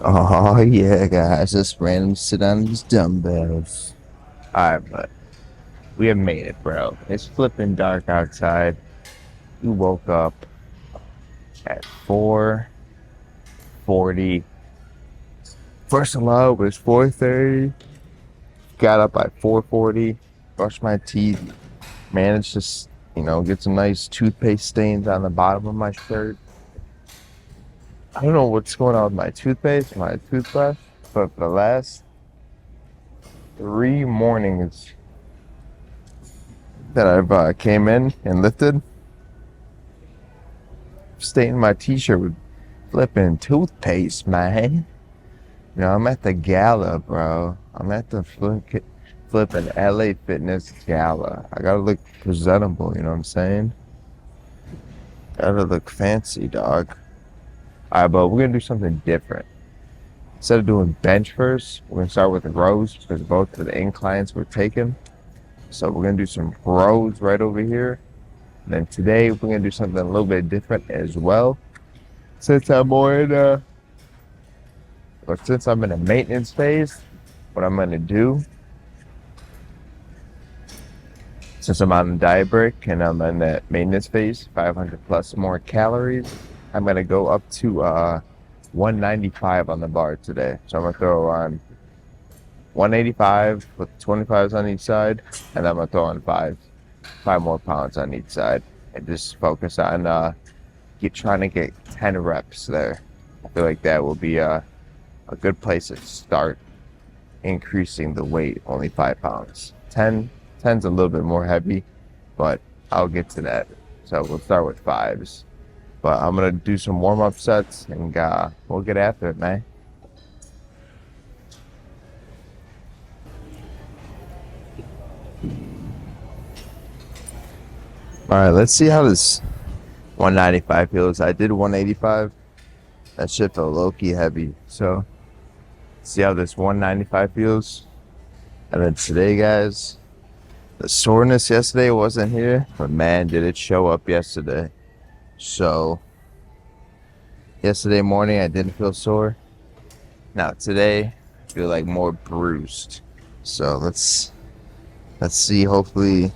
Oh yeah, guys, just random sit on these dumbbells. Alright, but we have made it, bro. It's flipping dark outside. We woke up at 4:40. First alarm was 4:30. Got up at 4:40. Brushed my teeth. Managed to, get some nice toothpaste stains on the bottom of my shirt. I don't know what's going on with my toothpaste, my toothbrush, but for the last 3 mornings that I've came in and lifted, stained my t-shirt with flipping toothpaste, man. I'm at the gala, bro. I'm at the flipping LA Fitness gala. I gotta look presentable, you know what I'm saying? Gotta look fancy, dog. Alright, but we're gonna do something different. Instead of doing bench first, we're gonna start with the rows because both of the inclines were taken. So we're gonna do some rows right over here. And then today we're gonna do something a little bit different as well. Since I'm in a maintenance phase, what I'm gonna do, since I'm on the diet break and I'm in that maintenance phase, 500 plus more calories, I'm gonna go up to 195 on the bar today. So I'm gonna throw on 185 with 25s on each side, and I'm gonna throw on five more pounds on each side, and just focus on trying to get 10 reps there. I feel like that will be a good place to start increasing the weight. Only 5 pounds. 10's a little bit more heavy, but I'll get to that. So we'll start with fives. But I'm gonna do some warm-up sets, and we'll get after it, man. All right, let's see how this 195 feels. I did 185. That shit felt low-key heavy. So see how this 195 feels. And then today, guys, the soreness yesterday wasn't here, but man, did it show up yesterday. So yesterday morning I didn't feel sore. Now today I feel like more bruised. So let's see. Hopefully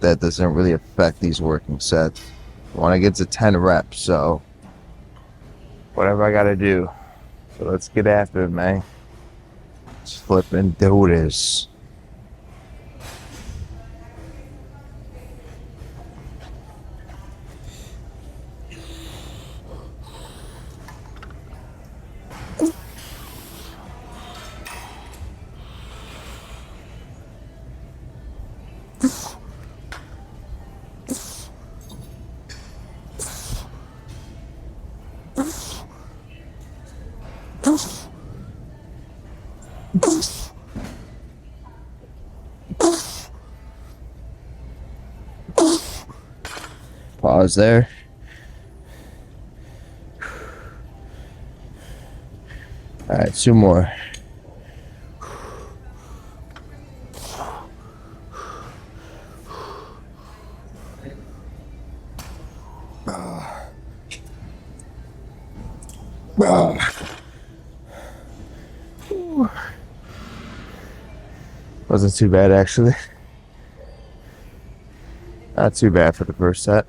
that doesn't really affect these working sets. I want to get to 10 reps, so whatever I gotta do. So let's get after it, man. Let's flip and do this. Pause there. All right, 2 more. Wasn't too bad, actually. Not too bad for the first set.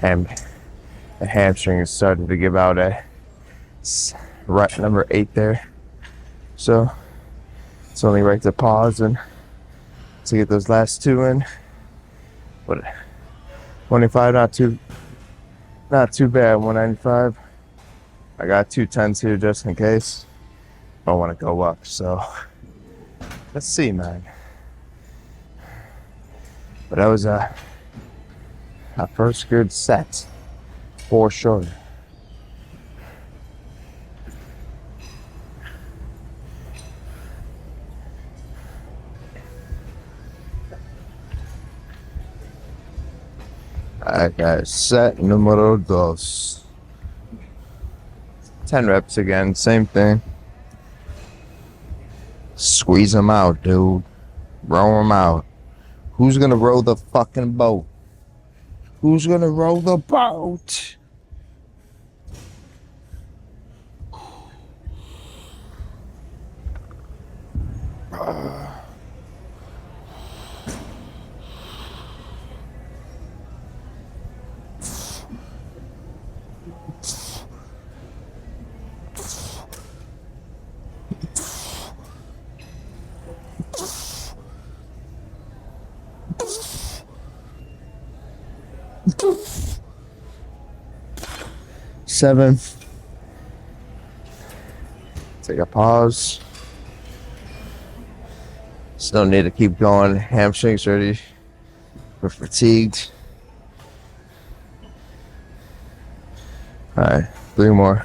And the hamstring is starting to give out at rep number 8 there. So it's only right to pause and to get those last 2 in. But 25, not too bad. 195. I got 210s here just in case I want to go up. So let's see, man. But that was a first good set for sure. Alright, guys, set numero dos. 10 reps again, same thing. Squeeze them out, dude. Row them out. Who's gonna row the fucking boat? Who's gonna row the boat? 7. Take a pause. Still need to keep going. Hamstrings already. We're fatigued. All right, 3 more.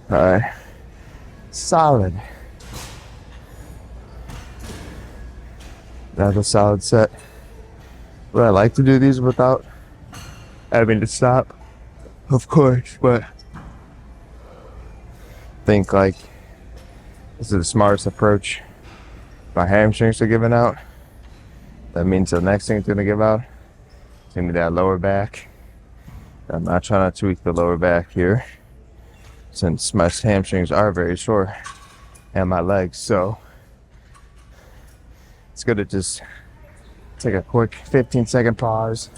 All right, solid. Another solid set. Would I like to do these without having to stop? Of course, but I think like this is the smartest approach. My hamstrings are giving out. That means the next thing it's gonna give out is gonna be that lower back. I'm not trying to tweak the lower back here, since my hamstrings are very sore and my legs, so it's good to just take a quick 15-second pause,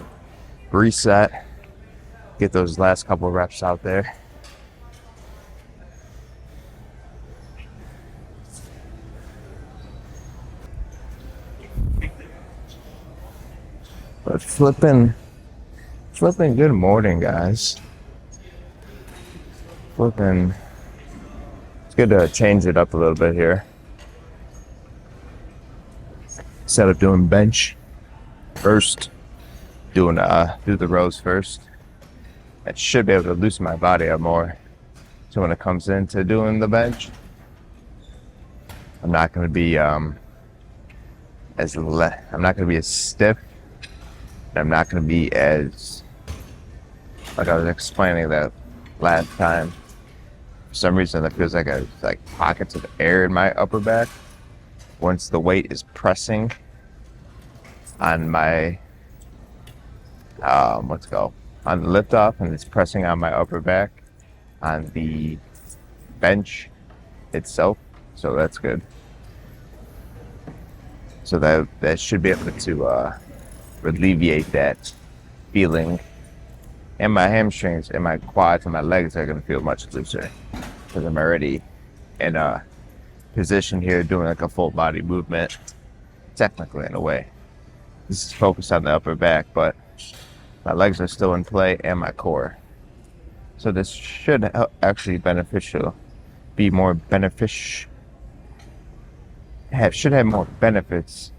reset, get those last couple reps out there. But flipping good morning, guys. Flipping, it's good to change it up a little bit here. Instead of doing bench first, do the rows first. That should be able to loosen my body up more. So when it comes into doing the bench, I'm not going to be I'm not going to be as stiff. I'm not going to be as, like I was explaining that last time. For some reason, it feels like pockets of air in my upper back. Once the weight is pressing on my, on the lift off, and it's pressing on my upper back on the bench itself. So that's good. So that should be able to alleviate that feeling, and my hamstrings and my quads and my legs are going to feel much looser because I'm already in a position here doing like a full body movement, technically in a way. This is focused on the upper back, but my legs are still in play and my core. So this should actually be more beneficial, should have more benefits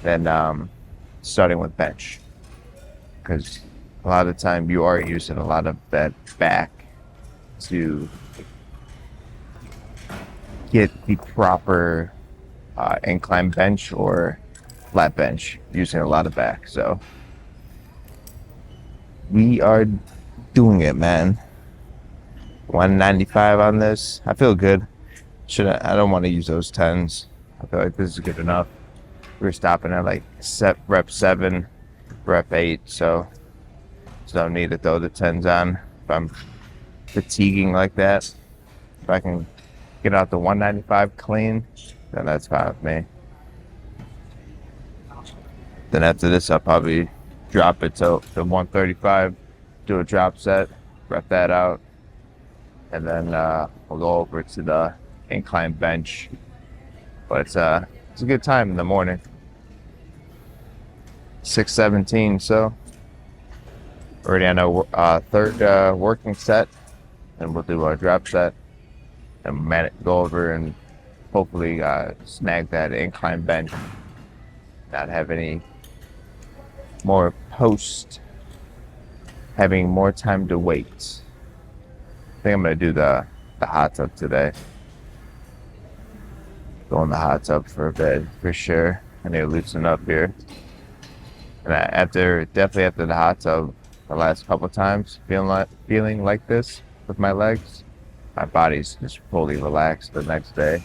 than starting with bench, because a lot of the time you are using a lot of that back to get the proper incline bench or flat bench, using a lot of back. So we are doing it, man. 195 on this. I feel good. I don't want to use those 10s. I feel like this is good enough. We're stopping at like rep 7, rep 8, so don't need to throw the 10s on if I'm fatiguing like that. If I can get out the 195 clean, then that's fine with me. Then after this, I'll probably drop it to 135, do a drop set, rep that out, and then we'll go over to the incline bench. But it's a good time in the morning. 6:17, so already on our third working set, and we'll do our drop set and go over and hopefully snag that incline bench, not have any more having more time to wait. I think I'm gonna do the hot tub today. Go in the hot tub for a bit for sure. I need to loosen up here. And definitely after the hot tub, the last couple times feeling like this with my legs. My body's just fully relaxed the next day.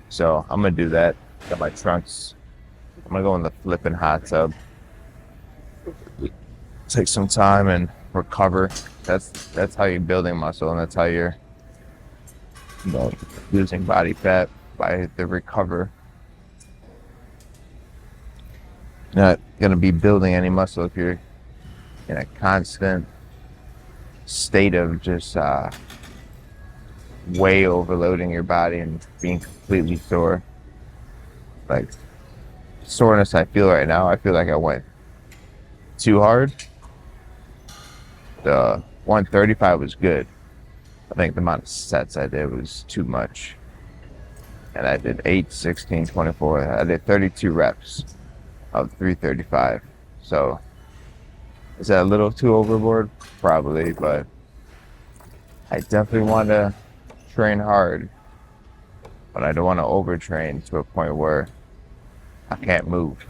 So I'm gonna do that. Got my trunks. I'm gonna go in the flipping hot tub. Take some time and recover. That's how you're building muscle, and that's how you're, losing body fat, by the recover. You're not gonna be building any muscle if you're in a constant state of just way overloading your body and being completely sore. Like soreness I feel right now, I feel like I went too hard. The 135 was good. I think the amount of sets I did was too much. And I did 8, 16, 24. I did 32 reps of 335. So is that a little too overboard? Probably, but I definitely want to train hard, but I don't want to overtrain to a point where I can't move.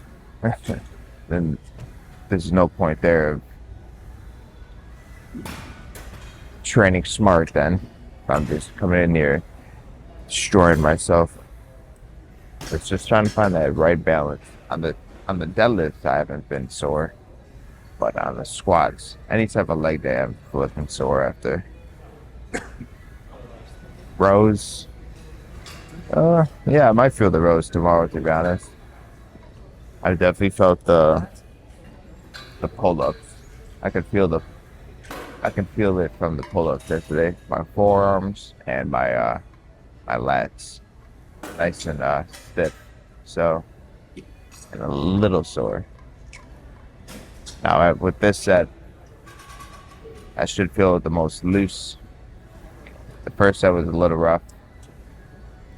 Then there's no point there of training smart then. If I'm just coming in here destroying myself. It's just trying to find that right balance. On the deadlifts I haven't been sore, but on the squats, any type of leg day I'm flipping sore after. Rows, yeah, I might feel the rows tomorrow, to be honest. I definitely felt the pull-ups. I can feel it from the pull-ups yesterday. My forearms and my lats, nice and stiff. So, and a little sore. Now with this set, I should feel the most loose. The first set was a little rough.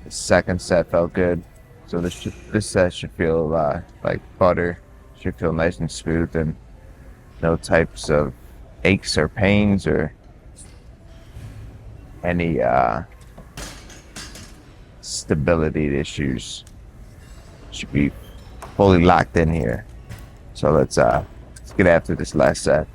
The second set felt good. So this set should feel like butter. Should feel nice and smooth, and no types of aches or pains or any stability issues. Should be fully locked in here. So let's get after this last set.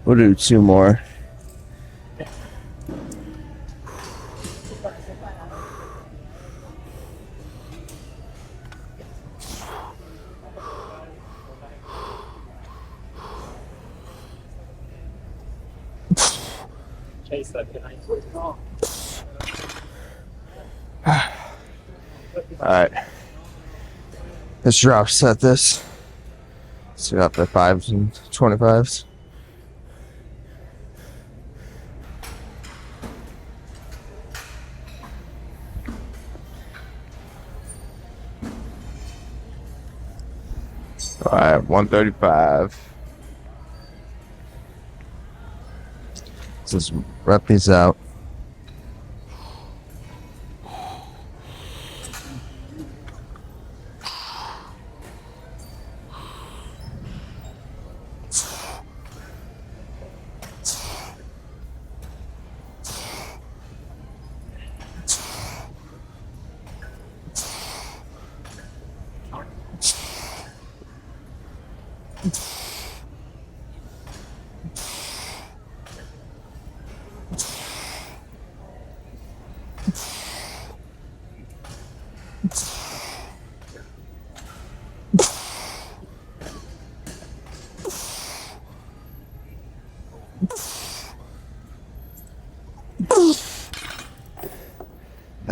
We'll do 2 more. Alright. Let's drop set this. Let's get up the 5s and 25s. Alright, 135. Let's just rep these out.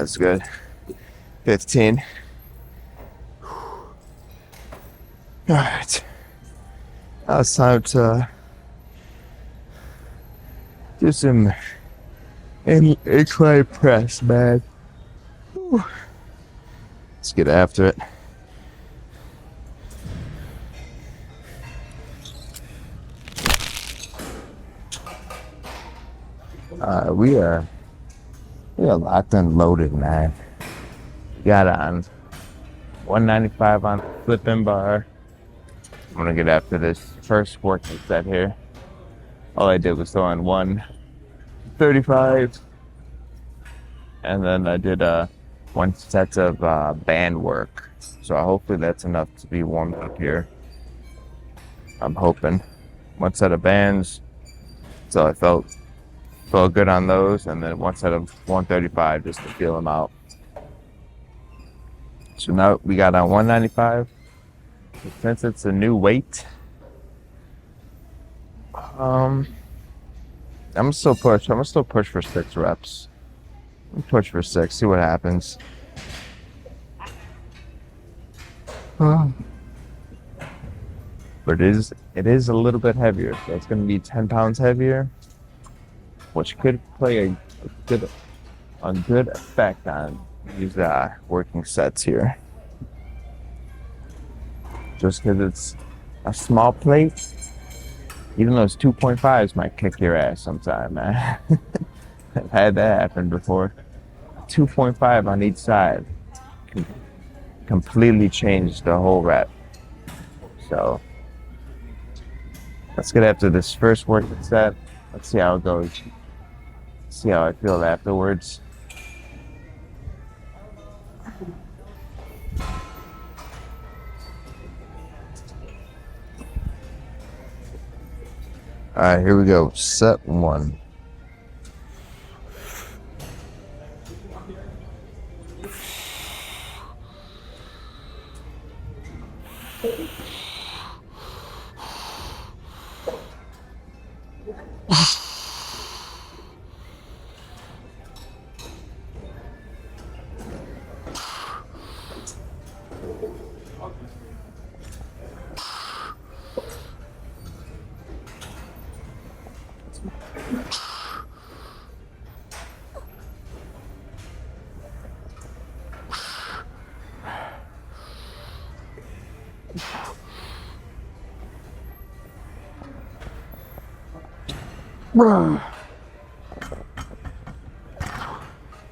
That's good. 15. All right. Now it's time to do some incline press, man. Whew. Let's get after it. We are locked and loaded, man. Got on 195 on the flipping bar. I'm gonna get after this first working set here. All I did was throw on 135, and then I did one set of band work. So hopefully that's enough to be warmed up here. I'm hoping. One set of bands, so I felt good on those, and then one set of 135 just to feel them out. So now we got on 195. Since it's a new weight, I'm gonna still push. I'm gonna still push for 6 reps. Push for 6. See what happens. But it is a little bit heavier. So it's gonna be 10 pounds heavier, which could play a good effect on these working sets here. Just because it's a small plate, even those 2.5s might kick your ass sometime, man. I've had that happen before. 2.5 on each side can completely change the whole rep. So let's get after this first working set. Let's see how it goes. See how I feel afterwards. All right, here we go. Set 1.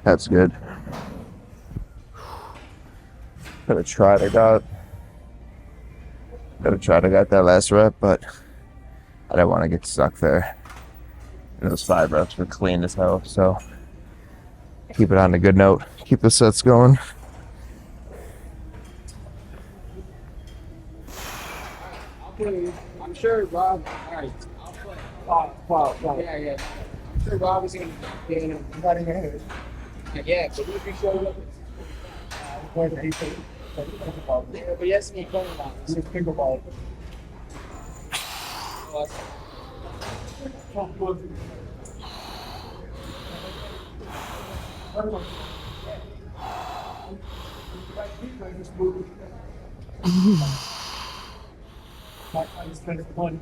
That's good. Gotta try to got that last rep, but I don't want to get stuck there. And those 5 reps were clean as hell, so keep it on a good note. Keep the sets going. I'm sure Rob. All right, I'll play. Yeah. I'm sure Rob is going to be in a running ahead. Yeah, but if he showed up, but he has to be going on. This is pickleball. I just kind of fun.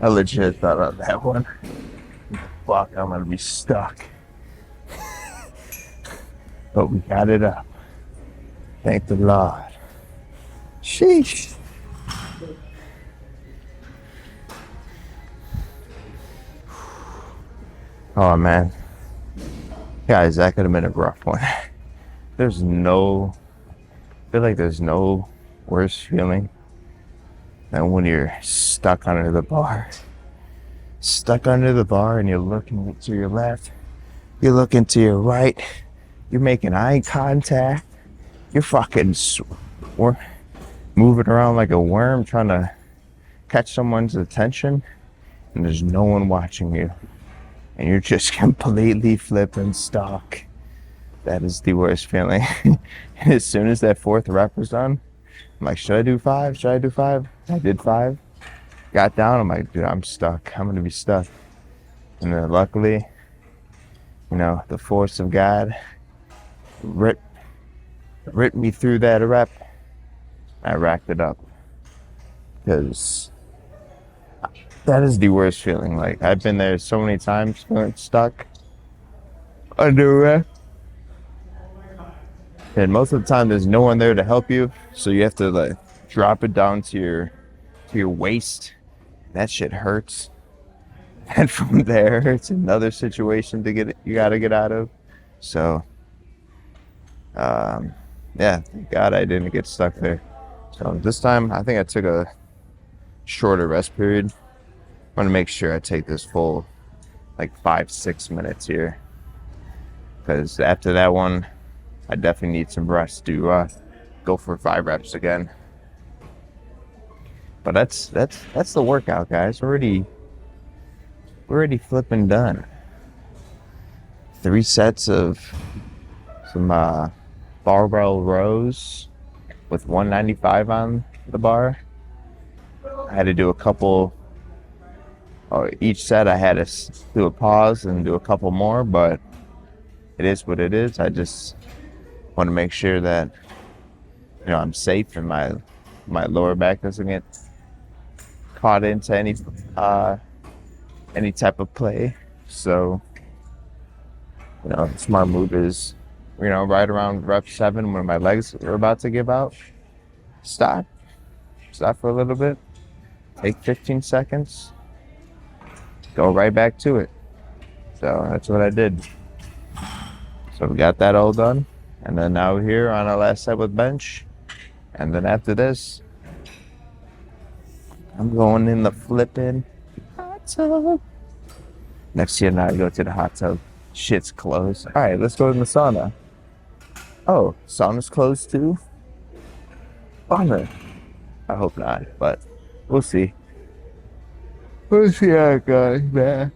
I legit thought of that one. Fuck, I'm gonna be stuck. But we got it up. Thank the Lord. Sheesh. Oh man. Guys, that could have been a rough one. I feel like there's no worse feeling than when you're stuck under the bar stuck under the bar and you're looking to your left, you're looking to your right, you're making eye contact, you're fucking moving around like a worm trying to catch someone's attention, and there's no one watching you, and you're just completely flipping stock. That is the worst feeling. And as soon as that fourth rep was done, I'm like, should I do 5? Should I do 5? I did 5. Got down, I'm like, dude, I'm stuck. I'm gonna be stuck. And then luckily, the force of God ripped me through that rep. I racked it up. Because that is the worst feeling. Like, I've been there so many times feeling stuck under a rep. And most of the time there's no one there to help you. So you have to like drop it down to your waist. That shit hurts. And from there, it's another situation you gotta get out of. So, yeah, thank God I didn't get stuck there. So this time, I think I took a shorter rest period. I want to make sure I take this full, like 5-6 minutes here. Because after that one, I definitely need some rest to go for 5 reps again. But that's the workout, guys. We're already flipping done. 3 sets of some barbell rows with 195 on the bar. I had to do a couple. Each set I had to do a pause and do a couple more, but it is what it is. I just want to make sure that I'm safe and my lower back doesn't get caught into any type of play. So the smart move is right around rep 7 when my legs are about to give out, stop for a little bit, take 15 seconds, go right back to it. So that's what I did. So we got that all done, and then now we're here on our last set with bench, and then after this I'm going in the flipping hot tub. Next year now I go to the hot tub. Shit's closed. All right, let's go in the sauna. Oh, sauna's closed too? Bummer. I hope not, but we'll see. We'll see how it goes, man.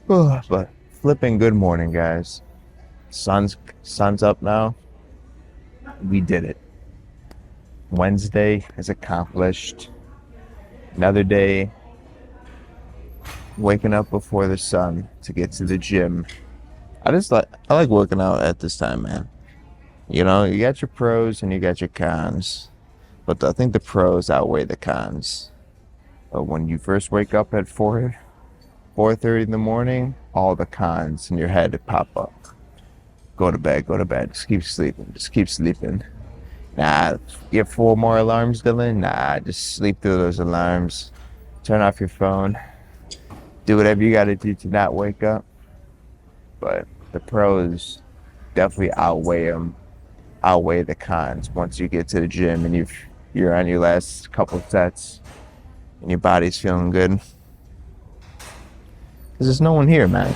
Oh, but flipping good morning, guys. Sun's up now. We did it. Wednesday is accomplished. Another day waking up before the sun to get to the gym. I like working out at this time, man. You got your pros and you got your cons, but I think the pros outweigh the cons. But when you first wake up at 4:30 in the morning, all the cons in your head pop up. Go to bed, just keep sleeping. Nah, get 4 more alarms, Dylan. Nah, just sleep through those alarms. Turn off your phone. Do whatever you gotta do to not wake up. But the pros definitely outweigh the cons once you get to the gym and you're on your last couple sets and your body's feeling good. Because there's no one here, man.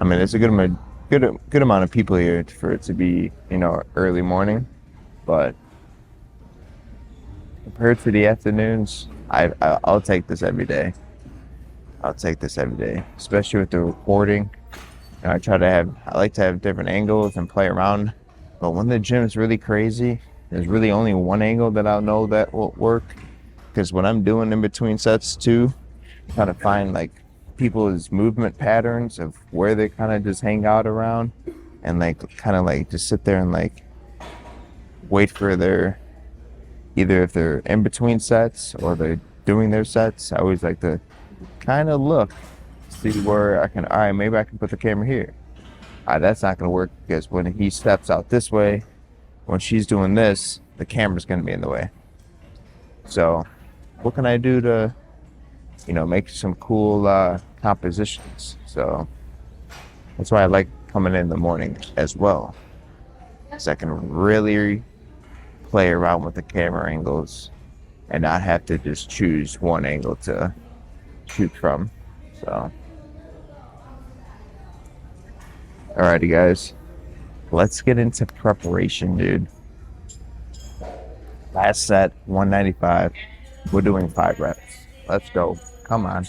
I mean, there's a good amount of people here for it to be, early morning, but compared to the afternoons, I'll take this every day. Especially with the recording. I like to have different angles and play around. But when the gym is really crazy, there's really only one angle that I'll know that will work. Because when I'm doing in between sets too, I'm trying to find like people's movement patterns of where they kind of just hang out around, and just sit there and wait for either if they're in between sets or they're doing their sets. I always like to kind of look, see where maybe I can put the camera here. That's not going to work because when he steps out this way, when she's doing this, the camera's going to be in the way. So what can I do to, make some cool compositions? So that's why I like coming in the morning as well, because I can really play around with the camera angles and not have to just choose one angle to shoot from. So, alrighty, guys, let's get into preparation, dude. Last set, 195. We're doing 5 reps. Let's go. Come on.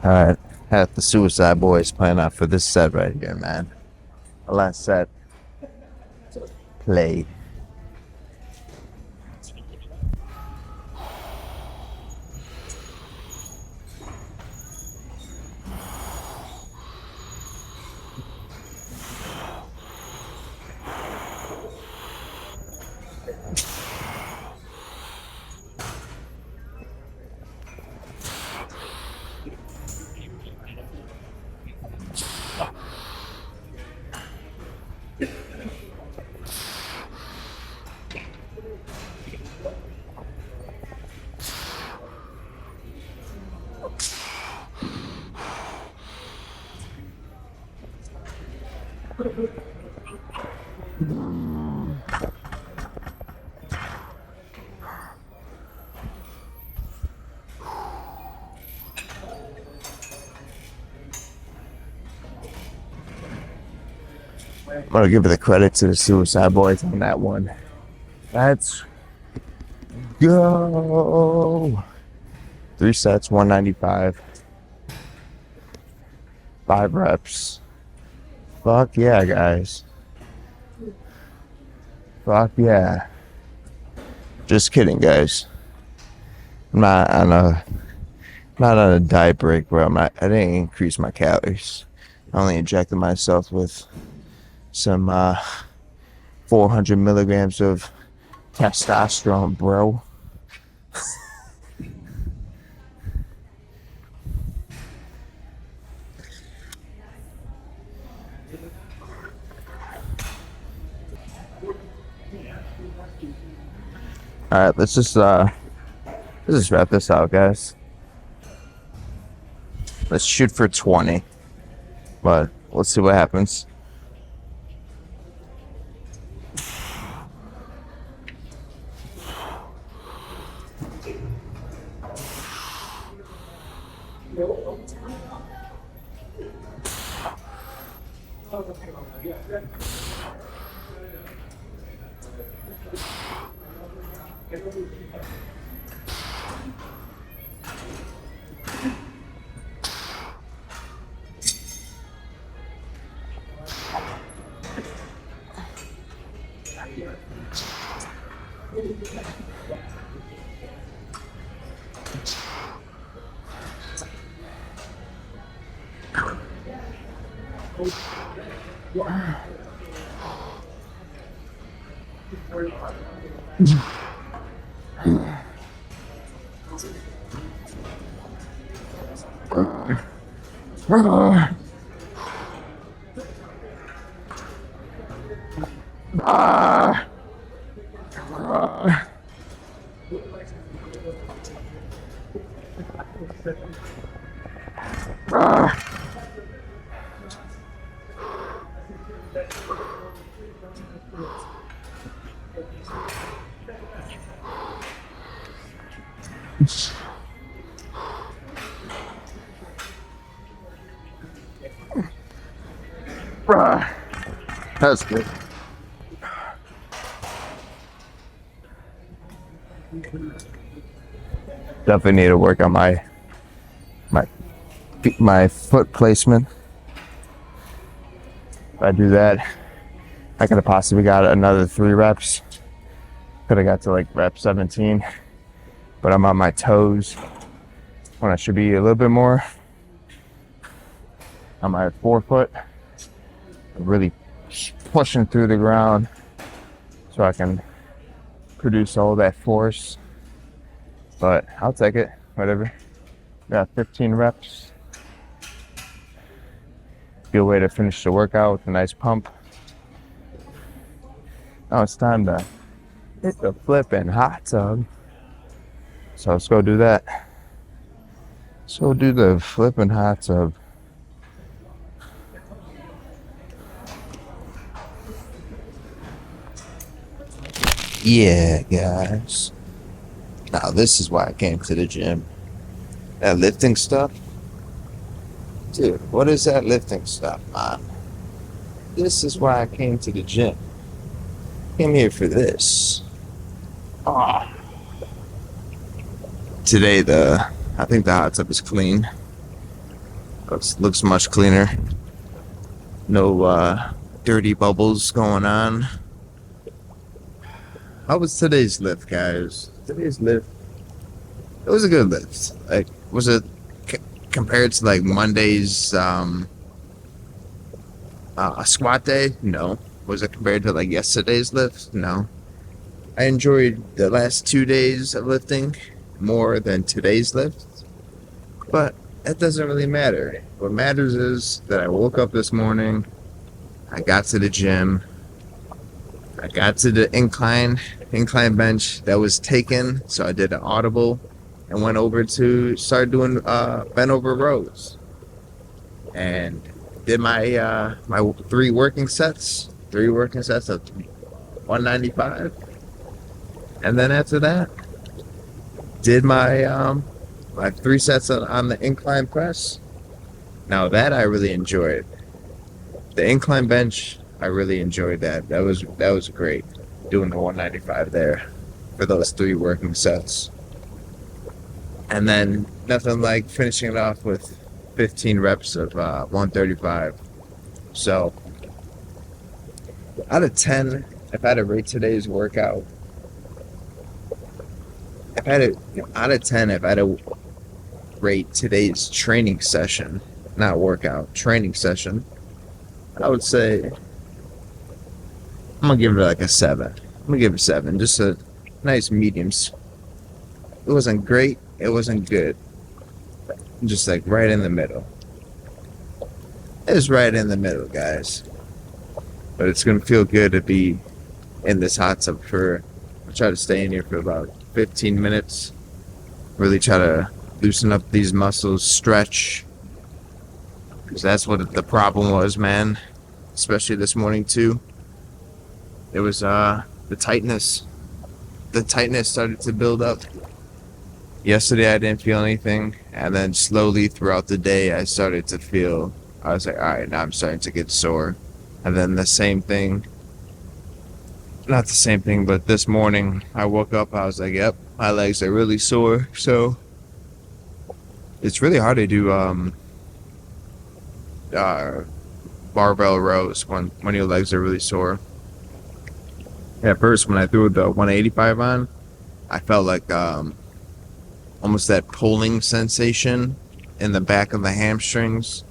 All right, have the Suicide Boys playing out for this set right here, man. The last set, play. I'm gonna give the credit to the Suicide Boys on that one. Let's go. 3 sets, 195. 5 reps. Fuck yeah, guys. Fuck yeah. Just kidding, guys. I'm not on a diet break where I didn't increase my calories. I only injected myself with some 400 milligrams of testosterone, bro. All right, let's just wrap this out, guys. Let's shoot for 20, but let's see what happens. That's good. Definitely need to work on my foot placement. If I do that, I could have possibly got another 3 reps. Could have got to like rep 17, but I'm on my toes when I should be a little bit more on my forefoot. Really pushing through the ground so I can produce all that force. But I'll take it, whatever. Got 15 reps. Good way to finish the workout with a nice pump. Now it's time to hit the flipping hot tub. So let's go do that. So do the flipping hot tub. Yeah, guys. Now this is why I came to the gym. That lifting stuff, dude. What is that lifting stuff, man? This is why I came to the gym. Came here for this. Ah. Today I think the hot tub is clean. Looks much cleaner. No dirty bubbles going on. How was today's lift, guys? Today's lift, it was a good lift. Like, was it compared to like Monday's squat day? No. Was it compared to like yesterday's lift? No. I enjoyed the last 2 days of lifting more than today's lift, but that doesn't really matter. What matters is that I woke up this morning, I got to the gym, I got to the incline bench that was taken, so I did an audible and went over to start doing bent over rows, and did my my 3 working sets of 195, and then after that did my my 3 sets on the incline press. Now that I really enjoyed. The incline bench, I really enjoyed that. That was great. Doing the 195 there for those 3 working sets. And then nothing like finishing it off with 15 reps of 135. So out of 10, if I had to rate today's workout, out of 10, if I had to rate today's training session, not workout, training session, I would say I'm gonna give it like a 7. I'm gonna give it a 7, just a nice mediums. It wasn't great, it wasn't good, just like right in the middle. It's right in the middle, guys. But it's gonna feel good to be in this hot tub I'll try to stay in here for about 15 minutes. Really try to loosen up these muscles, stretch. Because that's what the problem was, man. Especially this morning, too. It was the tightness. The tightness started to build up. Yesterday, I didn't feel anything. And then slowly throughout the day, I started to feel, I was like, all right, now I'm starting to get sore. And then the same thing. Not the same thing, but this morning, I woke up, I was like, yep, my legs are really sore. So it's really hard to do barbell rows when your legs are really sore. At first, when I threw the 185 on, I felt like almost that pulling sensation in the back of the hamstrings,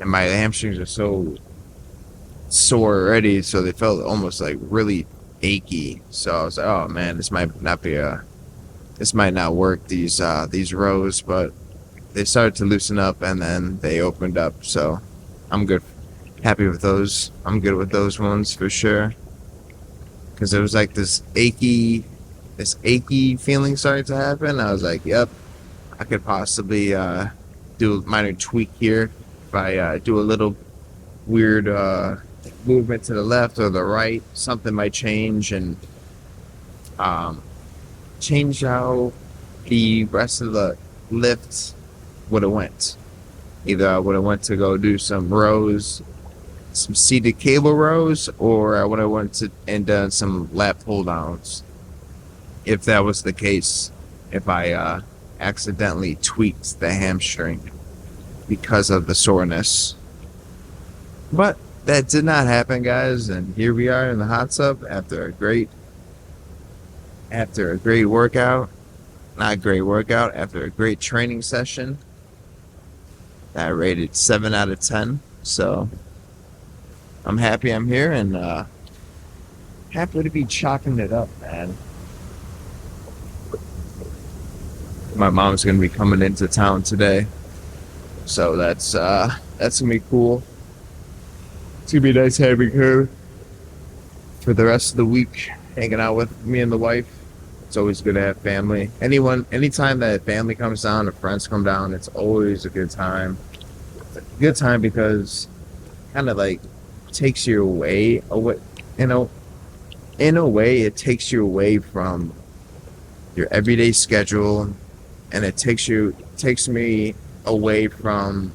and my hamstrings are so sore already, so they felt almost like really achy. So I was like, oh man, this might not work, these rows, but they started to loosen up and then they opened up. So I'm good, happy with those. I'm good with those ones for sure, because it was like this achy feeling started to happen. I was like, yep, I could possibly do a minor tweak here if I do a little weird movement to the left or the right. Something might change and change how the rest of the lift would have went. Either I would have went to go do some rows, some seated cable rows, or I would have went to and done some lat pull downs. If that was the case, if I accidentally tweaked the hamstring because of the soreness. But that did not happen, guys, and here we are in the hot tub after a great workout. Not great workout, after a great training session. I rated 7 out of 10. So I'm happy I'm here and happy to be chopping it up, man. My mom's gonna be coming into town today, so that's gonna be cool. It's gonna be nice having her for the rest of the week, hanging out with me and the wife. It's always good to have family. Anytime that family comes down or friends come down, it's always a good time. It's a good time because kind of like takes you away, you know, in a way, it takes you away from your everyday schedule, and it takes me away from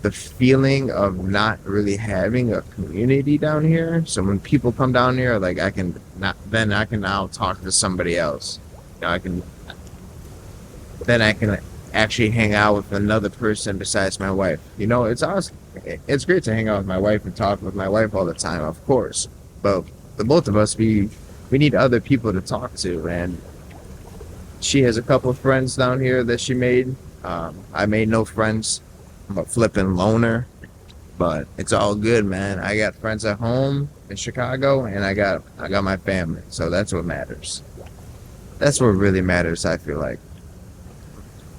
the feeling of not really having a community down here. So when people come down here, like I can now talk to somebody else. You know, I can actually hang out with another person besides my wife. You know, it's awesome. It's great to hang out with my wife and talk with my wife all the time, of course. But the both of us, we need other people to talk to, and she has a couple of friends down here that she made. I made no friends. I'm a flipping loner, but it's all good, man. I got friends at home in Chicago, and I got my family. So that's what matters. That's what really matters. I feel like.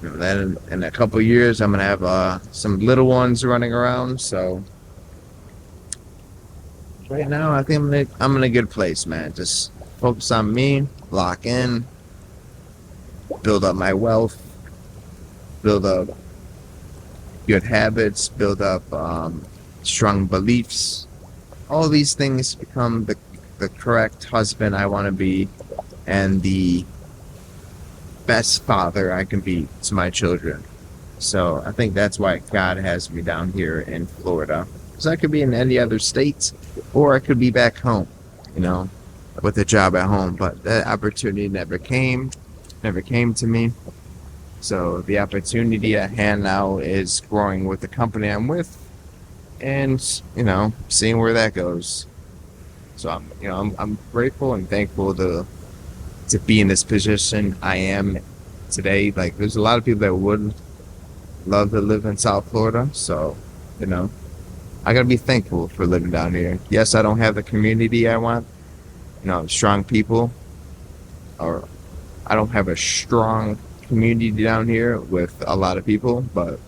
You know, then in a couple of years, I'm gonna have some little ones running around. So right now, I think I'm in a good place, man. Just focus on me, lock in, build up my wealth, build up good habits, build up strong beliefs. All these things become the correct husband I want to be, and the best father I can be to my children. So I think that's why God has me down here in Florida. Because I could be in any other state, or I could be back home, you know, with a job at home. But that opportunity never came to me. So the opportunity at hand now is growing with the company I'm with, and you know, seeing where that goes. So I'm grateful and thankful to be in this position I am today. Like, there's a lot of people that would love to live in South Florida. So, you know, I gotta be thankful for living down here. Yes, I don't have the community I want, you know, strong people, or I don't have a strong community down here with a lot of people, but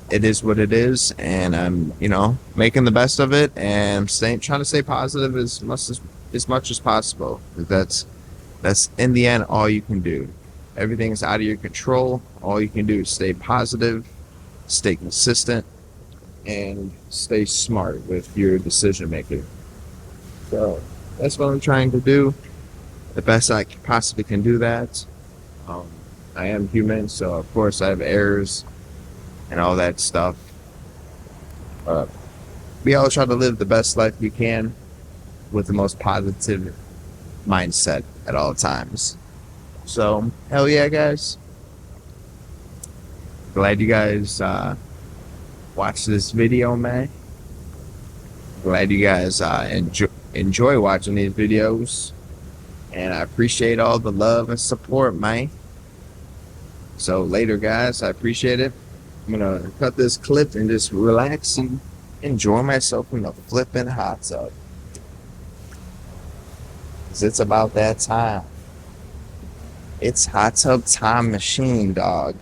it is what it is, and I'm, you know, making the best of it, and trying to stay positive as much as possible. That's in the end all you can do. Everything's out of your control. All you can do is stay positive, stay consistent, and stay smart with your decision making. So that's what I'm trying to do. The best I possibly can do that. I am human, so of course I have errors and all that stuff. We all try to live the best life we can with the most positive mindset at all times. So, hell yeah, guys. Glad you guys watched this video, man. Glad you guys enjoy watching these videos. And I appreciate all the love and support, man. So later, guys, I appreciate it. I'm going to cut this clip and just relax and enjoy myself in the flipping hot tub. 'Cause it's about that time. It's hot tub time machine, dog.